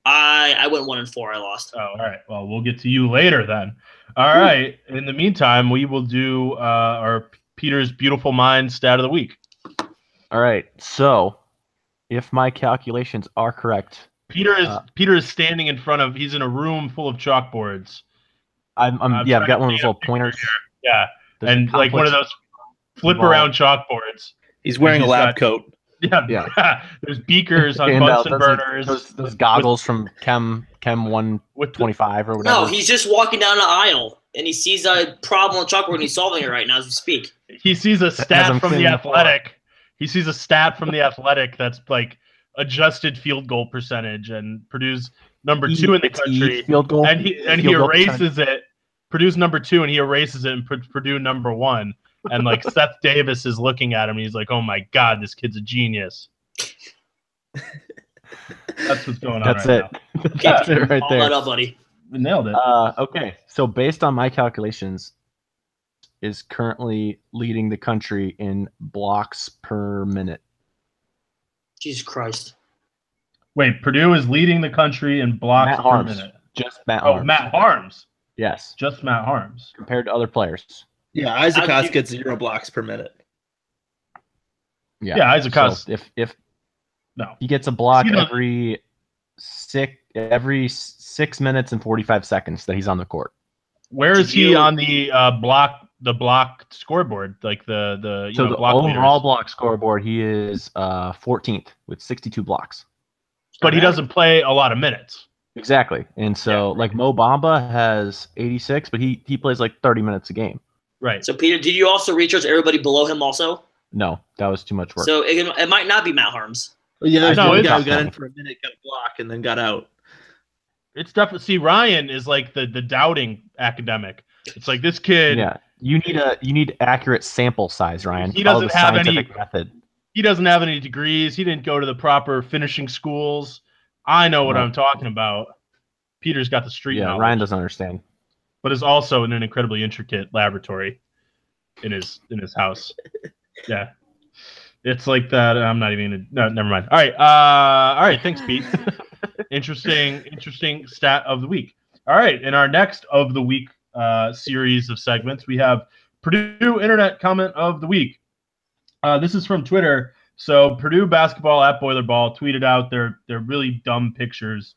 I went 1-4. I lost. Oh, all right. Well, we'll get to you later then. All right. In the meantime, we will do our Peter's Beautiful Mind stat of the week. All right. So, if my calculations are correct, Peter is standing in front of. He's in a room full of chalkboards. I've got one of those little pointers. Yeah, and like one of those flip around chalkboards. He's wearing a lab coat. Yeah. There's beakers on Bunsen burners. Those goggles from Chem 125 or whatever. No, he's just walking down an aisle and he sees a problem on chalkboard and he's solving it right now as we speak. He sees a stat from the Athletic. He sees a stat from the Athletic that's like adjusted field goal percentage, and Purdue's number 2 in the country. Field goal, and he erases it. Purdue's number 2 and he erases it, and Purdue number 1. And like Seth Davis is looking at him, and he's like, "Oh my God, this kid's a genius." That's what's going on. That's it. Now. That's it right there. All that up, buddy. We nailed it. Okay, so based on my calculations, is currently leading the country in blocks per minute. Jesus Christ! Wait, Purdue is leading the country in blocks per minute. Just Matt Harms. Oh, Matt Harms. Yes. Just Matt Harms compared to other players. Yeah, Isaac Haas gets 0 blocks per minute. Yeah, Isaac Haas. So if he gets a block every 6 minutes and 45 seconds that he's on the court. Where is he on the block scoreboard? Like the block overall block scoreboard, he is 14th with 62 blocks. But he doesn't play a lot of minutes. Exactly. And so like Mo Bamba has 86, but he plays like 30 minutes a game. Right. So Peter, did you also recharge everybody below him also? No, that was too much work. So it might not be Matt Harms. Yeah, there's one guy who got in for a minute, got a block, and then got out. It's definitely, see, Ryan is like the doubting academic. It's like this kid. Yeah, you need accurate sample size, Ryan. He doesn't have any method. He doesn't have any degrees. He didn't go to the proper finishing schools. I know what I'm talking about. Peter's got the street knowledge. Ryan doesn't understand. But is also in an incredibly intricate laboratory in his house. Yeah. It's like that. I'm not even gonna. No, never mind. All right. Thanks, Pete. Interesting stat of the week. All right. In our next of the week series of segments, we have Purdue Internet Comment of the Week. This is from Twitter. So Purdue basketball at Boilerball tweeted out their really dumb pictures.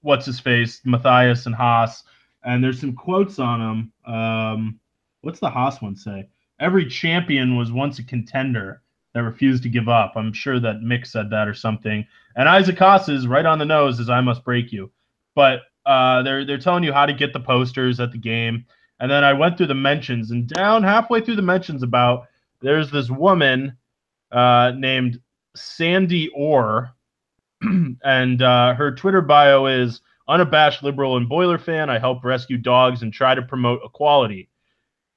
What's his face, Matthias and Haas, and there's some quotes on them. What's the Haas one say? Every champion was once a contender that refused to give up. I'm sure that Mick said that or something. And Isaac Haas is right on the nose as I must break you. But they're telling you how to get the posters at the game. And then I went through the mentions, and down halfway through the mentions there's this woman named Sandy Orr, and her Twitter bio is unabashed liberal and Boiler fan. I help rescue dogs and try to promote equality.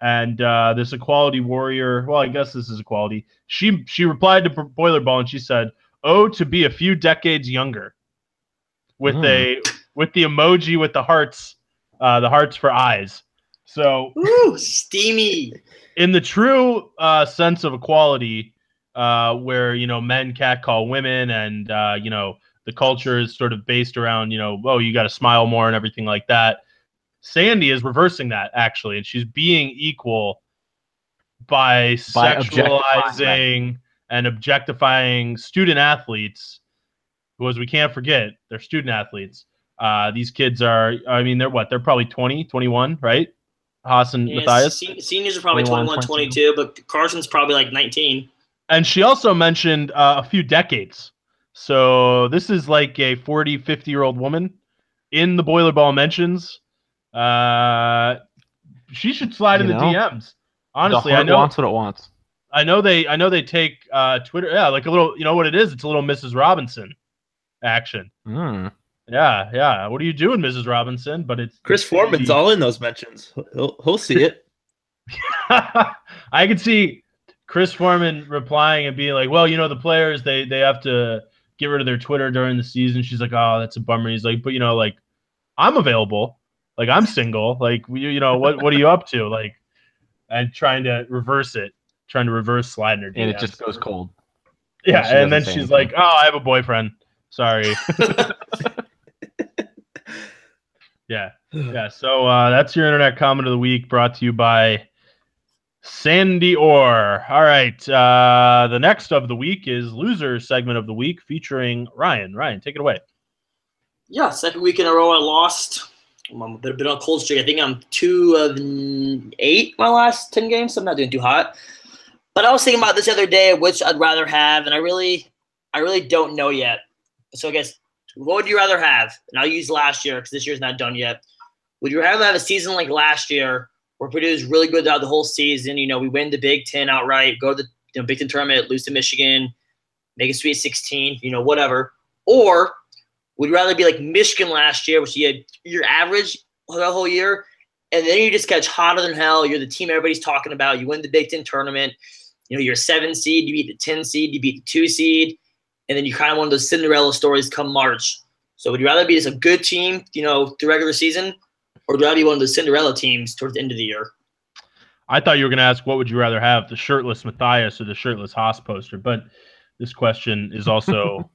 And this equality warrior, well, I guess this is equality. She replied to Boilerball and she said, "Oh, to be a few decades younger," with the emoji with the hearts for eyes. So, ooh, steamy. In the true sense of equality, where men catcall women, and the culture is sort of based around you got to smile more and everything like that. Sandy is reversing that actually, and she's being equal by sexualizing and objectifying student athletes, who, as we can't forget, they're student athletes. These kids are, they're probably 20, 21, right? Haas and Matthias. Seniors are probably 21, 22, but Carson's probably like 19. And she also mentioned a few decades. So this is like a 40, 50-year-old woman in the Boilerball mentions. She should slide in the DMs. Honestly, I know wants what it wants. I know they take Twitter. Yeah, like a little. You know what it is? It's a little Mrs. Robinson action. Yeah. What are you doing, Mrs. Robinson? But it's Chris Foreman's all in those mentions. He'll see it. I could see Chris Foreman replying and being like, well, the players, they have to get rid of their Twitter during the season. She's like, oh, that's a bummer. He's like, but, like, I'm available. Like, I'm single. Like, what are you up to? Like, and trying to reverse slide in her DMs. And it just goes cold. Yeah, and then she's like, oh, I have a boyfriend. Sorry. Yeah. So that's your internet comment of the week, brought to you by Sandy Orr. All right. The next of the week is loser segment of the week featuring Ryan. Ryan, take it away. Yeah, second week in a row I lost. I'm a bit on a cold streak. I think I'm 2 of 8 my last 10 games, so I'm not doing too hot. But I was thinking about this the other day, which I'd rather have, and I really don't know yet. So I guess, what would you rather have? And I'll use last year because this year's not done yet. Would you rather have a season like last year where Purdue is really good throughout the whole season? We win the Big Ten outright, go to the Big Ten tournament, lose to Michigan, make a Sweet 16, whatever. Or would you rather be like Michigan last year, which you had your average the whole year, and then you just catch hotter than hell. You're the team everybody's talking about. You win the Big Ten tournament. You're a 7 seed. You beat the 10 seed. You beat the 2 seed. And then you kind of one of those Cinderella stories come March. So would you rather be just a good team, through regular season, or would you rather be one of those Cinderella teams towards the end of the year? I thought you were going to ask, what would you rather have, the shirtless Matthias or the shirtless Haas poster? But this question is also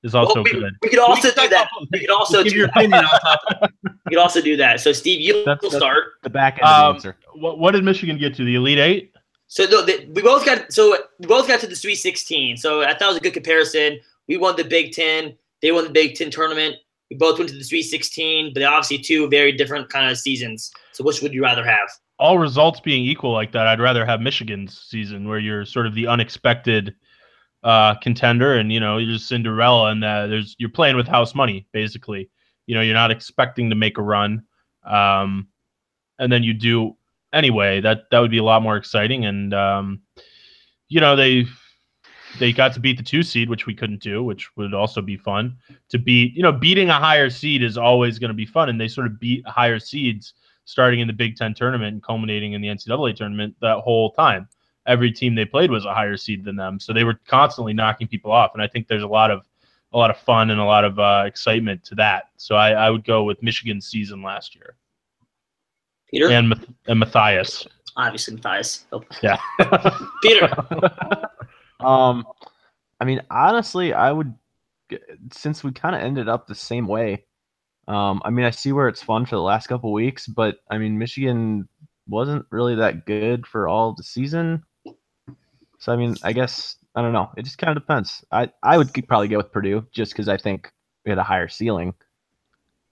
good. We could also do that. We could also give your opinion on top of it. We could also do that. So Steve, you'll start. The back end of the answer. What did Michigan get to? The Elite Eight? So we both got to the Sweet 16. So I thought it was a good comparison. We won the Big Ten. They won the Big Ten tournament. We both went to the Sweet 16, but obviously 2 very different kind of seasons. So which would you rather have? All results being equal like that, I'd rather have Michigan's season, where you're sort of the unexpected contender, and you're just Cinderella, and you're playing with house money basically. You're not expecting to make a run, and then you do anyway. That would be a lot more exciting, and they got to beat the 2 seed, which we couldn't do, which would also be fun to beat. Beating a higher seed is always going to be fun, and they sort of beat higher seeds starting in the Big Ten tournament and culminating in the NCAA tournament that whole time. Every team they played was a higher seed than them, so they were constantly knocking people off. And I think there's a lot of fun and a lot of excitement to that. So I would go with Michigan's season last year. Peter and Matthias. Obviously, Matthias. Oh. Yeah. Peter. I mean, honestly, I would, since we kind of ended up the same way. I mean, I see where it's fun for the last couple weeks, but I mean, Michigan wasn't really that good for all the season. So, I mean, I guess, I don't know. It just kind of depends. I would probably go with Purdue just because I think we had a higher ceiling.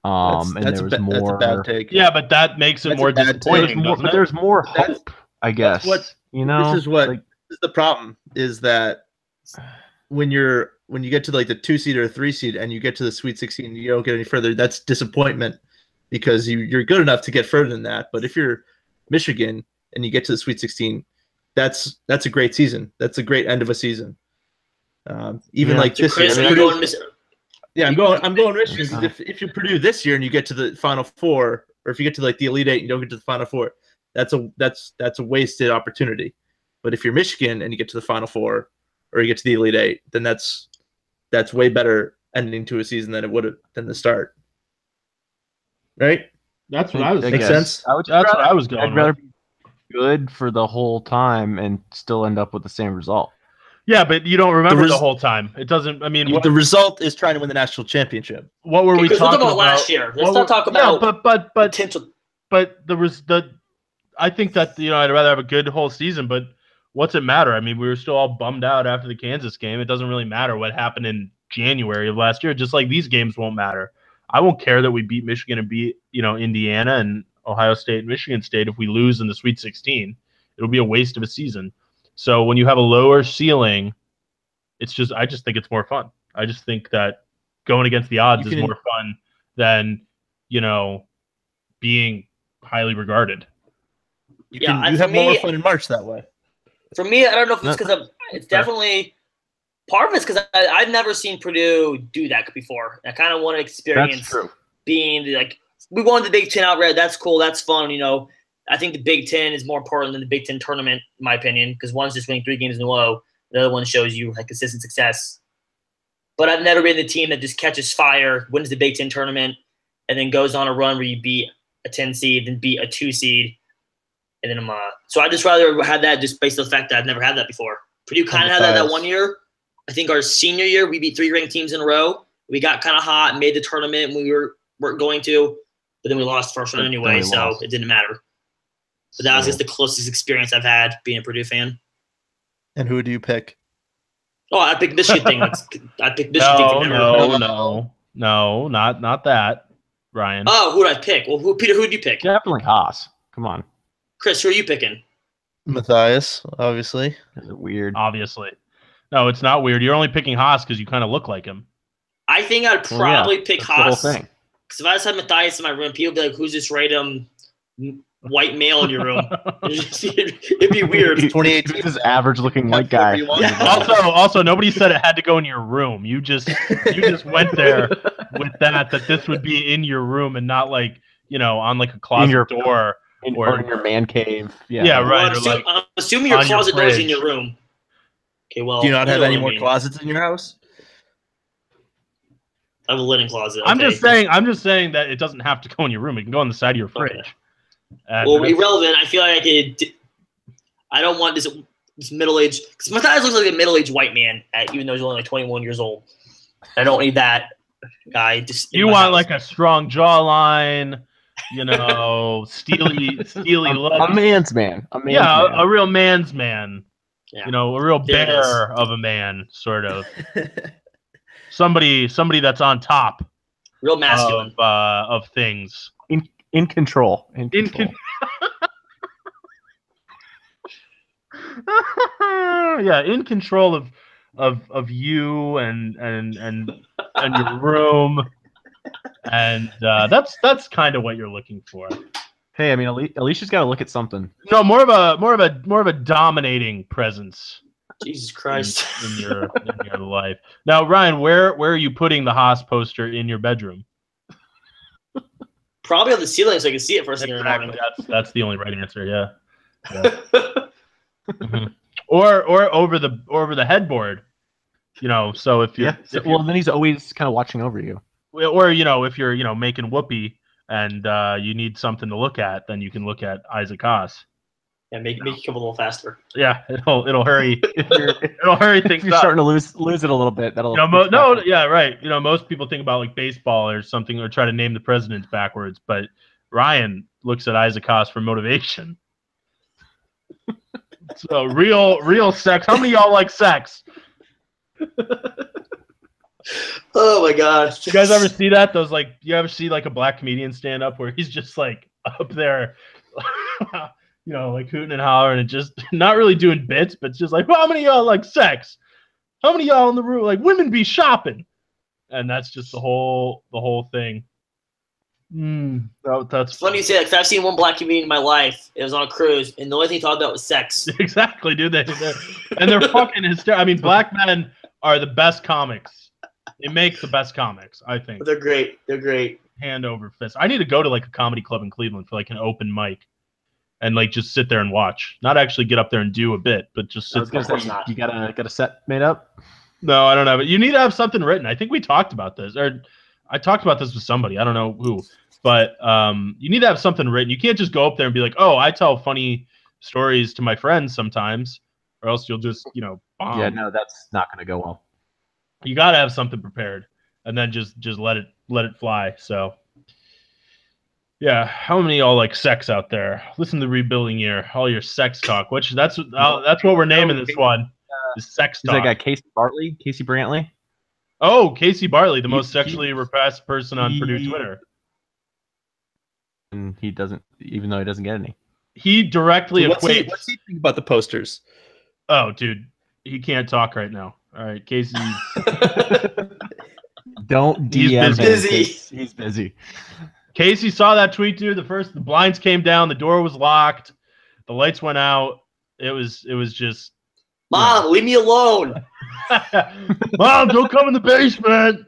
And there was more. That's a bad take. Yeah, but that makes it more disappointing. But there's more hope, I guess. This is the problem is that when you get to like the 2 seed or 3 seed and you get to the Sweet 16 and you don't get any further, that's disappointment because you're good enough to get further than that. But if you're Michigan and you get to the Sweet 16, that's a great season. That's a great end of a season. Like this year. Yeah, I'm going Michigan. If you Purdue this year and you get to the Final Four, or if you get to like the Elite Eight and you don't get to the Final Four, that's a wasted opportunity. But if you're Michigan and you get to the Final Four or you get to the Elite Eight, then that's way better ending to a season than it would have than the start. Right? That's what I was. Makes sense. That's what I was going. I'd rather be good for the whole time and still end up with the same result. Yeah, but you don't remember the whole time. It doesn't. I mean, the result is trying to win the national championship. What were we talking about last year? Let's not talk about but potential. But I think that I'd rather have a good whole season. But what's it matter? I mean, we were still all bummed out after the Kansas game. It doesn't really matter what happened in January of last year. Just like these games won't matter. I won't care that we beat Michigan and beat Indiana and Ohio State and Michigan State if we lose in the Sweet 16. It'll be a waste of a season. So when you have a lower ceiling, I just think it's more fun. I just think that going against the odds is more fun than, being highly regarded. You have more fun in March that way. For me, I don't know if it's because it's definitely part of it's because I've never seen Purdue do that before. I kind of want to experience being we won the Big Ten outright. That's cool. That's fun. I think the Big Ten is more important than the Big Ten tournament, in my opinion, because one's just winning 3 games in a row. The other one shows you like consistent success. But I've never been the team that just catches fire, wins the Big Ten tournament, and then goes on a run where you beat a 10 seed, then beat a 2 seed. And then so I just rather have that just based on the fact that I've never had that before. Purdue kind of had that 1 year. I think our senior year, we beat 3 ranked teams in a row. We got kind of hot, made the tournament when we weren't going to, but then we lost the first round anyway, so it didn't matter. But that was just the closest experience I've had being a Purdue fan. And who do you pick? Oh, I picked Michigan thing. I picked Michigan. No, not that, Ryan. Oh, who did I pick? Well, Peter, who did you pick? Definitely Haas. Come on. Chris, who are you picking? Matthias, obviously. Is it weird? Obviously. No, it's not weird. You're only picking Haas because you kind of look like him. I think I'd probably pick Haas. The whole thing. Because if I just had Matthias in my room, people would be like, who's this random white male in your room? It'd be weird. 2018. This average looking white guy. Also, nobody said it had to go in your room. You just went there with that this would be in your room and not like, on like a closet door. Or in your man cave. Yeah, right. Well, I'm assuming your closet door is in your room. Okay, well. Do you not have any more closets in your house? I have a linen closet. Okay. I'm just saying that it doesn't have to go in your room. It can go on the side of your fridge. Okay. Well, irrelevant. I feel like I don't want this middle-aged. Because Matthias looks like a middle-aged white man, even though he's only like 21 years old. I don't need that guy. You want like a strong jawline, steely look. A man's man. A real man's man. Yeah. A real bear of a man, sort of. Somebody that's on top. Real masculine. Of things. In control. In control of you and your room. And that's kind of what you're looking for. Hey, I mean, Alicia's got to look at something. No, more of a dominating presence. Jesus Christ! in your life. Now, Ryan, where are you putting the Haas poster in your bedroom? Probably on the ceiling, so I can see it first thing in the morning. That's the only right answer. Yeah. Mm-hmm. Or over the headboard. So if you then he's always kind of watching over you. Or if you're making whoopee and you need something to look at, then you can look at Isaac Haas. Yeah, make you come a little faster. Yeah, it'll hurry. It'll hurry things. If you're starting to lose it a little bit. That'll. Right. Most people think about like baseball or something, or try to name the presidents backwards. But Ryan looks at Isaac Haas for motivation. So real sex. How many of y'all like sex? Oh my gosh! You guys ever see that? You ever see like a black comedian stand up where he's just like up there, like hooting and hollering and just not really doing bits, but just like, well, how many of y'all like sex? How many of y'all in the room like women be shopping? And that's just the whole thing. That's funny you say that, because I've seen one black comedian in my life. It was on a cruise, and the only thing he talked about was sex. Exactly, dude. They're fucking hysterical. I mean, black men are the best comics. They make the best comics, I think. They're great. Hand over fist. I need to go to like a comedy club in Cleveland for like an open mic, and like just sit there and watch. Not actually get up there and do a bit, but just sit there. You got a set made up? No, I don't have it. You need to have something written. I think we talked about this, or I talked about this with somebody. I don't know who, but you need to have something written. You can't just go up there and be like, "Oh, I tell funny stories to my friends sometimes," or else you'll just bomb. Yeah, no, that's not going to go well. You got to have something prepared, and then just let it fly. So, yeah, how many of y'all like sex out there? Listen to the Rebuilding Year, all your sex talk. That's what we're naming this one. Is sex talk. Is that guy Casey Brantley? Oh, Casey Bartley, the most sexually repressed person on Purdue Twitter. And he doesn't, even though he doesn't get any. He directly equates. What's he think about the posters? Oh, dude, he can't talk right now. All right, Casey. Don't DM him. He's busy. Casey saw that tweet, dude. The blinds came down, the door was locked, the lights went out. It was just. Mom, leave me alone. Mom, don't come in the basement.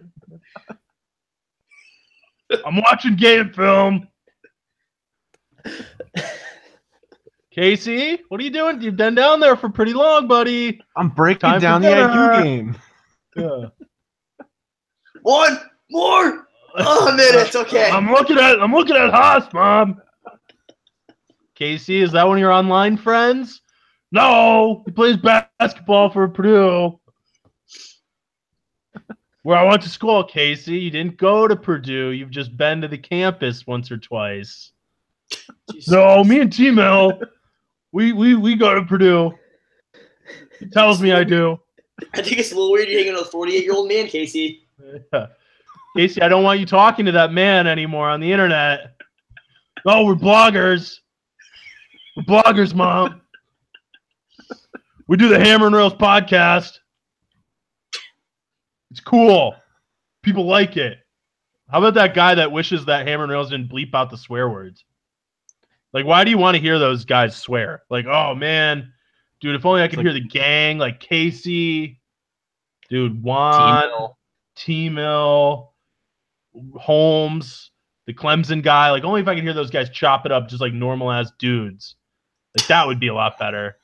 I'm watching game film. Casey, what are you doing? You've been down there for pretty long, buddy. I'm breaking down the IQ game. Yeah. One more minute. Okay. I'm looking at Haas, Mom. Casey, is that one of your online friends? No, he plays basketball for Purdue. Where I went to school, Casey. You didn't go to Purdue. You've just been to the campus once or twice. Jesus. No, me and T-Mill, we go to Purdue. He tells me I do. I think it's a little weird you're hanging with a 48-year-old man, Casey. Yeah. Casey, I don't want you talking to that man anymore on the internet. Oh, we're bloggers. We're bloggers, Mom. We do the Hammer and Rails podcast. It's cool. People like it. How about that guy that wishes that Hammer and Rails didn't bleep out the swear words? Like, why do you want to hear those guys swear? Like, oh, man. Dude, if only I could hear the gang, like Casey. Dude, Juan. T-Mill. Holmes. The Clemson guy. Like, only if I could hear those guys chop it up just like normal-ass dudes. Like, that would be a lot better.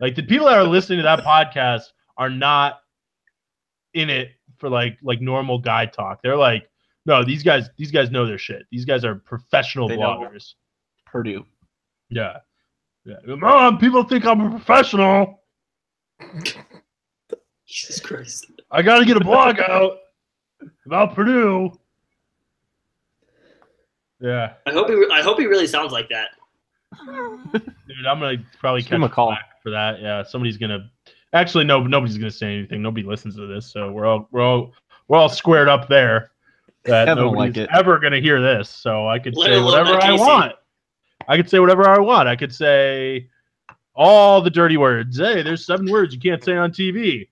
Like, the people that are listening to that podcast are not in it for, like normal guy talk. They're like, no, these guys know their shit. These guys are professional bloggers. Purdue. Yeah. Mom, people think I'm a professional. Jesus Christ. I got to get a blog out about Purdue. Yeah. I hope he really sounds like that. Dude, I'm going to probably catch him a call for that. Yeah, somebody's going to. Actually, no, nobody's going to say anything. Nobody listens to this, so we're all squared up there. That nobody's ever going to hear this, so I could say whatever I want. I could say whatever I want. I could say all the dirty words. Hey, there's 7 words you can't say on TV.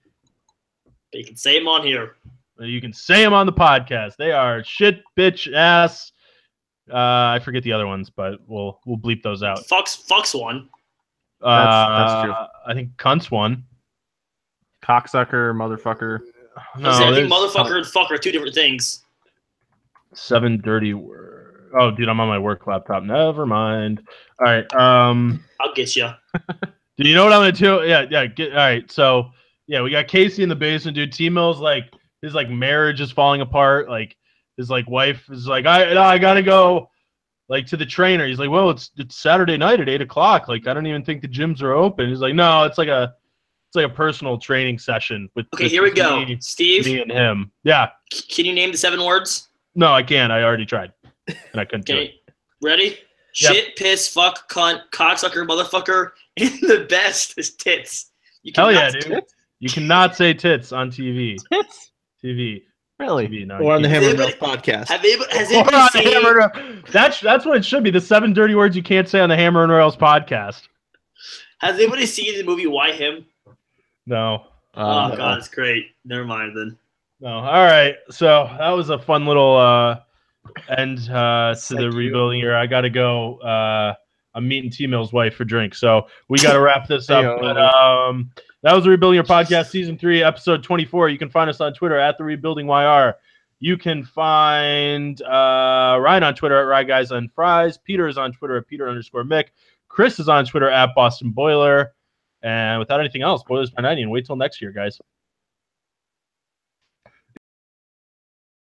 You can say them on here. You can say them on the podcast. They are shit, bitch, ass. I forget the other ones, but we'll bleep those out. Fucks one. That's true. I think cunts one. Cocksucker, motherfucker. No, I think motherfucker and fucker are 2 different things. 7 dirty words. Oh, dude, I'm on my work laptop. Never mind. All right. I'll get you. Do you know what I'm gonna do? Yeah. All right. So yeah, we got Casey in the basement, dude. T-Mill's like his marriage is falling apart. Like his wife is like, I gotta go to the trainer. He's like, well, it's Saturday night at 8:00. Like I don't even think the gyms are open. He's like, no, it's like a personal training session with. Okay, here we go. Steve, me and him. Yeah. Can you name the 7 words? No, I can't. I already tried. And I couldn't do it. Ready? Yep. Shit, piss, fuck, cunt, cocksucker, motherfucker, and the best is tits. Hell yeah, dude. Tits? You cannot say tits on TV. Tits? TV. Really? TV, no, or on the Hammer and Rails podcast. Has anybody seen... That's what it should be. The 7 dirty words you can't say on the Hammer and Rails podcast. Has anybody seen the movie Why Him? No. Oh, God, it's great. Never mind then. No. All right. So that was a fun little end to the rebuilding year. I got to go. I'm meeting T-Mill's wife for drinks. So we got to wrap this up. But that was the Rebuilding Your Podcast Season 3, Episode 24. You can find us on Twitter at TheRebuildingYR. You can find Ryan on Twitter at RyeGuysAndFries. Peter is on Twitter at Peter_Mick. Chris is on Twitter at Boston Boiler. And without anything else, Boilers by 90. And wait till next year, guys.